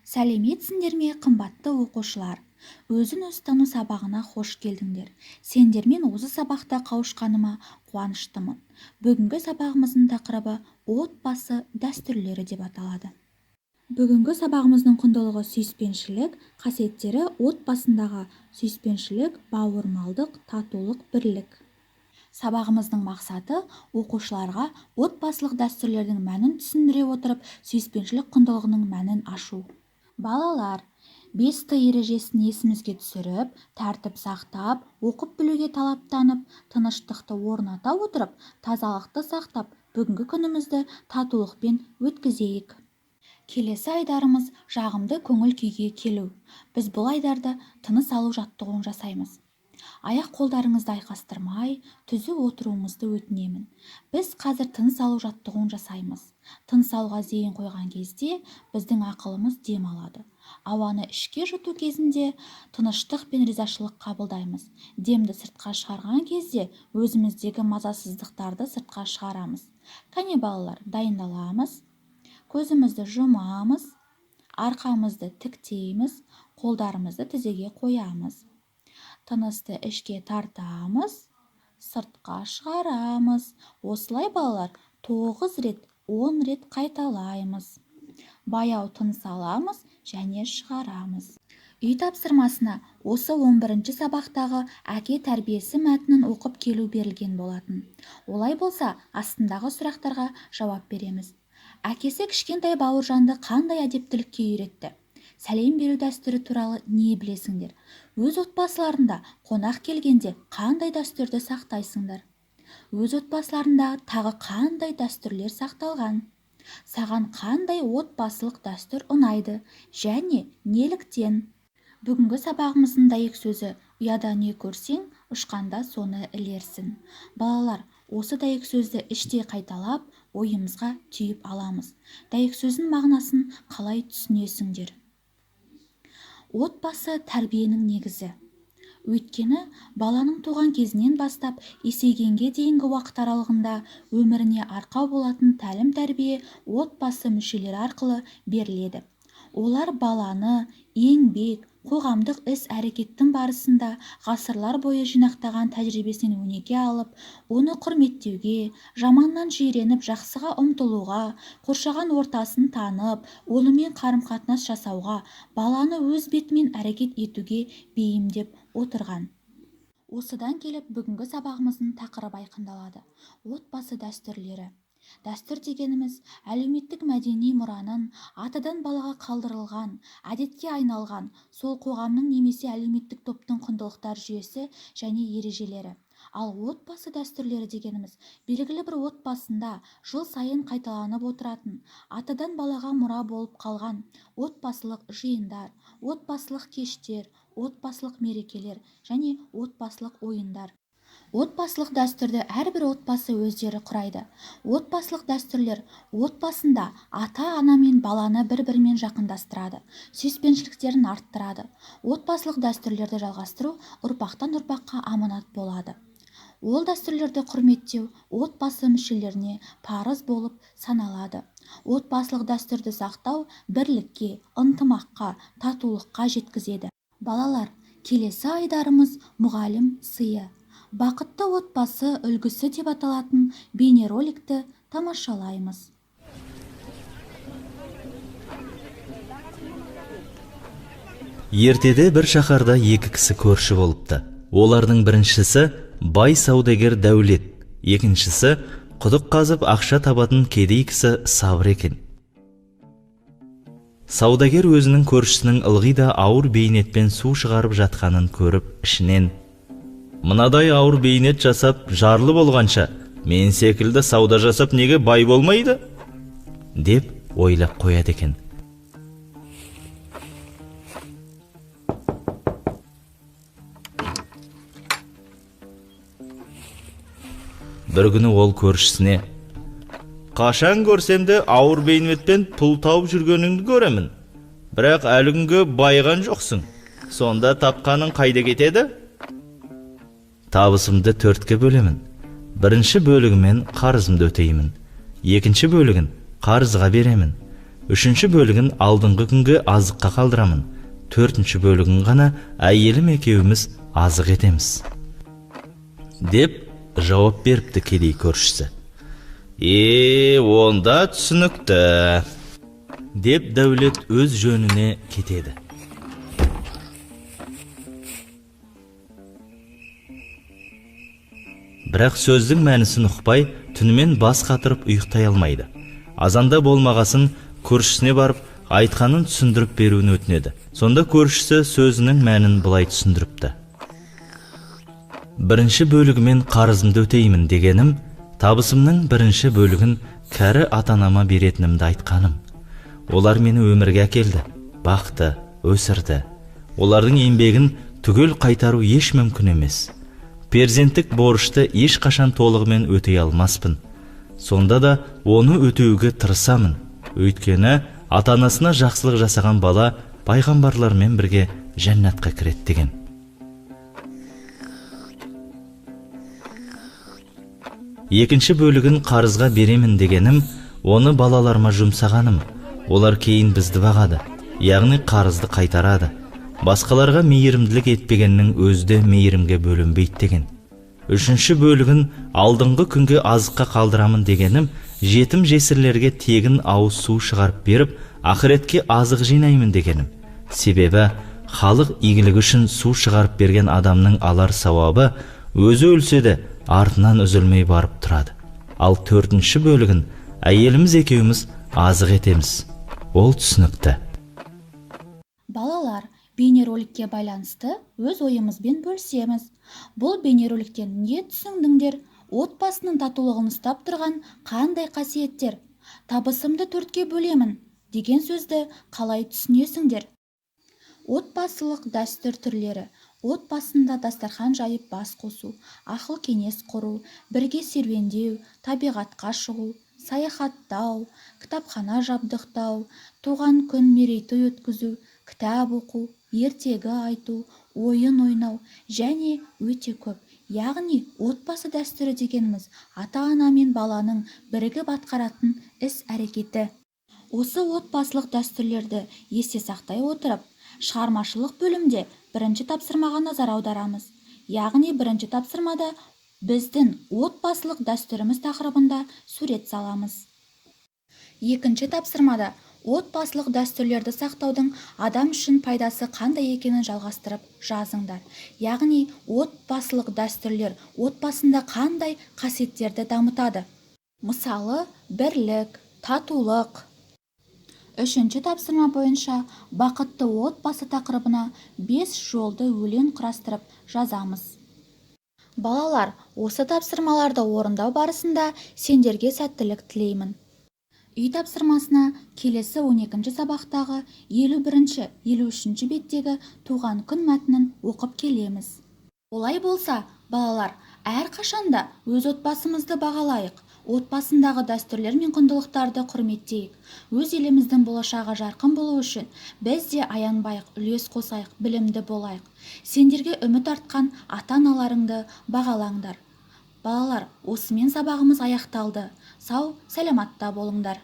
Сәлеметсіңдер ме, қымбатты оқушылар? Өзін-өз тану сабағына қош келдіңдер. Сендермен осы сабақта қауышқаныма қуаныштымын. Бүгінгі сабағымыздың тақырыбы отбасы дәстүрлері деп аталады. Бүгінгі сабағымыздың құндылығы сүйіспеншілік, қасиеттері отбасындағы сүйіспеншілік, бауырмалдық, татулық, бірлік. Сабағымыздың мақсаты оқушыларға отбасылық дәстүрлердің мәнін түсіндіре отырып, сүйіспеншілік құндылығының мәнін ашу. Балалар, 5Т ережесін есімізге түсіріп, тәртіп сақтап, оқып білуге талаптанып, тыныштықты орната отырып, тазалықты сақтап, бүгінгі күнімізді татулықпен өткізейік. Келесі айдарымыз жағымды көңіл күйге келу. Біз бұл айдарда тыныс алу жаттығуын жасаймыз. Аяқ-қолдарыңызды айқастырмай, түзу отыруыңызды өтінемін. Біз қазір тыныс алу жаттығуын жасаймыз. Тыныс алуға зейін қойған кезде біздің ақылымыз дем алады. Ауаны ішке жұту кезінде тыныштық пен ризашылық қабылдаймыз. Демді сыртқа шығарған кезде өзіміздегі мазасыздықтарды сыртқа шығарамыз. Кәне балалар, дайындаламыз. Көзімізді жұмамыз, арқамызды тіктейміз, қолдарымызды тізеге қоямыз. Тынысты ішке тартамыз, сыртқа шығарамыз. Осылай балалар 9 рет, 10 рет қайталаймыз. Баяу тыныс аламыз және шығарамыз. Үй тапсырмасына осы 11-ші сабақтағы әке тәрбиесі мәтінін оқып келу берілген болатын. Олай болса, астындағы сұрақтарға жауап береміз. Әкесі кішкентай бауыржанды қандай әдептілікке үйретті? Сәлем беру дәстүрі туралы не білесіңдер? Өз отбасыларында қонақ келгенде қандай дәстүрді сақтайсыңдар? Өз отбасыларында тағы қандай дәстүрлер сақталған? Саған қандай отбасылық дәстүр ұнайды және неліктен? Бүгінгі сабағымыздың дәйек сөзі «Ұяда не көрсең, ұшқанда соны ілерсің». Балалар, осы дәйек сөзді іште қайталап, ойымызға түйіп аламыз. Дәйек сөздің мағынасын қалай түсінесіңдер? Отбасы тәрбиенің негізі. Өйткені баланың туған кезінен бастап есейгенге дейінгі уақыт аралығында өміріне арқау болатын тәлім-тәрбие отбасы мүшелері арқылы беріледі. Олар баланы еңбек, қоғамдық іс-әрекеттің барысында ғасырлар бойы жинақтаған тәжірибесінен өнеге алып, оны құрметтеуге, жаманнан жиреніп жақсыға ұмтылуға, қоршаған ортасын танып, онымен қарым-қатынас жасауға, баланы өз бетімен әрекет етуге бейімдеп отырған. Осыдан келіп бүгінгі сабағымыздың тақырыбы айқындалады. Отбасы дәстүрлері. Дәстүр дегеніміз әлеуметтік мәдени мұраның атадан балаға қалдырылған, әдетке айналған, сол қоғамның немесе әлеуметтік топтың құндылықтар жүйесі және ережелері. Ал отбасы дәстүрлері дегеніміз белгілі бір отбасында жыл сайын қайталанып отыратын, атадан балаға мұра болып қалған отбасылық жиындар, отбасылық кештер, отбасылық мерекелер және отбасылық ойындар. Отбасылық дәстүрді әрбір отбасы өздері құрайды. Отбасылық дәстүрлер отбасында ата-ана мен баланы бір-бірімен жақындастырады, сүйіспеншіліктерін арттырады. Отбасылық дәстүрлерді жалғастыру ұрпақтан ұрпаққа аманат болады. Ол дәстүрлерді құрметтеу отбасы мүшелеріне парыз болып саналады. Отбасылық дәстүрді сақтау бірлікке, ынтымаққа, татулыққа жеткізеді. Балалар, келесі айдарымыз мұғалім сыйы. Бақытты отбасы үлгісі деп аталатын бейнероликті тамашалаймыз. Ертеде бір шаһарда екі кісі көрші болыпты. Олардың біріншісі бай саудагер Дәулет, екіншісі құдық қазып ақша табатын кедей кісі Сабыр екен. Саудагер өзінің көршісінің ылғи да ауыр бейнетпен су шығарып жатқанын көріп, ішінен: «Мынадай ауыр бейнет жасап, жарлы болғанша, мен секілді сауда жасап неге бай болмайды?» деп ойлап қояды екен. Бір күні ол көршісіне: «Қашан көрсем де ауыр бейнетпен пұл тауып жүргеніңді көремін. Бірақ әлі күнге байыған жоқсың. Сонда тапқаның қайда кетеді?» «Табысымды 4-ке бөлемін. Бірінші бөлігімен қарызымды өтеймін. Екінші бөлігін қарызға беремін. 3 бөлігін алдыңғы күнге азыққа қалдырамын. 4 бөлігін ғана әйелім екеуміз азық етеміз. Деп жауап беріпті кедей көршісі. Онда түсінікті. Деп Дәулет өз жөніне кетеді. Бірақ сөздің мәнісін ұқпай, түнімен бас қатырып ұйықтай алмайды. Азанда болмағасын көршісіне барып, айтқанын түсіндіріп беруін өтінеді. Сонда көршісі сөзінің мәнін былай түсіндіріпті. 1 бөлігімен қарызымды өтеймін дегенім, табысымның 1 бөлігін кәрі ата-анама беретінімді айтқаным. Олар мені өмірге әкелді, бақты, өсірді. Олардың еңбегін түгел қайтару еш мүмкін емес. Перзенттік борышты ешқашан толығымен өтей алмаспын. Сонда да оны өтеуге тырысамын. Өйткені ата-анасына жақсылық жасаған бала пайғамбарлармен бірге жәннатқа кіреді деген. 2 бөлігін қарызға беремін дегенім, оны балаларыма жұмсағаным. Олар кейін бізді бағады, яғни қарызды қайтарады. Басқаларға мейірімділік етпегеннің өзді мейірімге бөлінбейді деген. 3 бөлігін алдыңғы күнге азыққа қалдырамын дегенім, жетім жесірлерге тегін ауыз су шығарып беріп, ақыретке азық жинаймын дегенім. Себебі халық игілігі үшін су шығарып берген адамның алар сауабы өзі өлсе де артынан үзілмей барып тұрады. Ал 4 бөлігін әйеліміз екеуміз азық етеміз. Ол түсінікті. Балалар, бейнероликке байланысты өз ойымызбен бөлісеміз. Бұл бейнероликтен не түсіндіңдер? Отбасының татулығын ұстап тұрған қандай қасиеттер? Табысымды 4-ке бөлемін деген сөзді қалай түсінесіңдер? Отбасылық дәстүр түрлері. Отбасында дастархан жайып бас қосу, ақыл кеңес құру, бірге серуендеу, табиғатқа шығу, саяхаттау, кітапхана жабдықтау, туған күн мерейтой өткізу, кітап оқу, ертегі айту, ойын ойнау және өте көп. Яғни отбасы дәстүрі дегеніміз ата-ана мен баланың бірігіп атқаратын іс-әрекеті. Осы отбасылық дәстүрлерді есте сақтай отырып, шығармашылық бөлімде 1 тапсырмаға назар аударамыз. Яғни 1 тапсырмада біздің отбасылық дәстүріміз тақырыбында сурет саламыз. 2 тапсырмада отбасылық дәстүрлерді сақтаудың адам үшін пайдасы қандай екенін жалғастырып жазыңдар. Яғни отбасылық дәстүрлер отбасында қандай қасиеттерді дамытады? Мысалы, бірлік, татулық. 3 тапсырма бойынша бақытты отбасы тақырыбына 5 жолды өлең құрастырып жазамыз. Балалар, осы тапсырмаларды орындау барысында сендерге сәттілік тілеймін. Үй тапсырмасына келесі 12 сабақтағы 51-53 беттегі туған күн мәтінін оқып келеміз. Олай болса, балалар, әрқашанда өз отбасымызды бағалайық. Отбасындағы дәстүрлер мен құндылықтарды құрметтейік. Өз еліміздің болашағы жарқын болу үшін біз де аянбайық, үлес қосайық, білімді болайық. Сендерге үміт артқан ата-аналарыңды бағалаңдар. Балалар, осымен сабағымыз аяқталды. Сау, саламатта болыңдар.